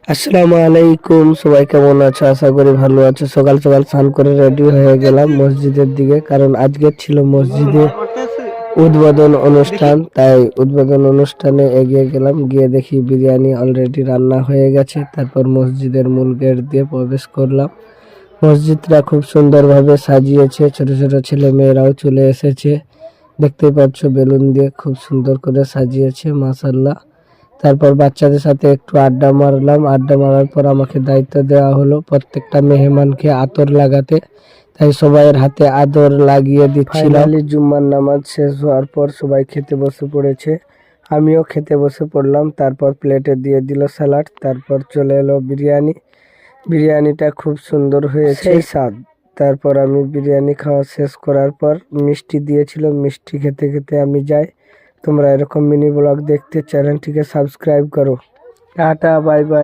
আসসালামু আলাইকুম, সবাই কেমন আছো? আশা করি ভালো আছো। সকাল সকাল স্নান করে রেডি হয়ে গেলাম মসজিদের দিকে, কারণ আজকে ছিল মসজিদে উদ্বোধন অনুষ্ঠান। তাই উদ্বোধন অনুষ্ঠানে এগিয়ে গেলাম, গিয়ে দেখি বিরিয়ানি অলরেডি রান্না হয়ে গেছে। তারপর মসজিদের মূল গেট দিয়ে প্রবেশ করলাম। মসজিদটা খুব সুন্দরভাবে সাজিয়েছে, ছোট ছোট ছেলে মেয়েরাও চলে এসেছে। দেখতেই পাচ্ছ বেলুন দিয়ে খুব সুন্দর করে সাজিয়েছে, মাশাআল্লাহ। তারপর বাচ্চাদের সাথে একটু আড্ডা মারলাম। আড্ডা মারার পর আমাকে দায়িত্ব দেওয়া হলো প্রত্যেকটা মেহমানকে আতর লাগাতে। তাই সবাইয়ের হাতে আদর লাগিয়ে দিচ্ছিলাম। ফাইনালি জুম্মার নামাজ শেষ হওয়ার পর সবাই খেতে বসে পড়েছে, আমিও খেতে বসে পড়লাম। তারপর প্লেটে দিয়ে দিল স্যালাড, তারপর চলে এলো বিরিয়ানি। বিরিয়ানিটা খুব সুন্দর হয়েছে, সেই স্বাদ। তারপর আমি বিরিয়ানি খাওয়া শেষ করার পর মিষ্টি দিয়েছিল, মিষ্টি খেতে খেতে আমি যাই। তোমরা এরকম মিনি ব্লগ দেখতে চ্যানেলটিকে সাবস্ক্রাইব করো। Tata, bye bye.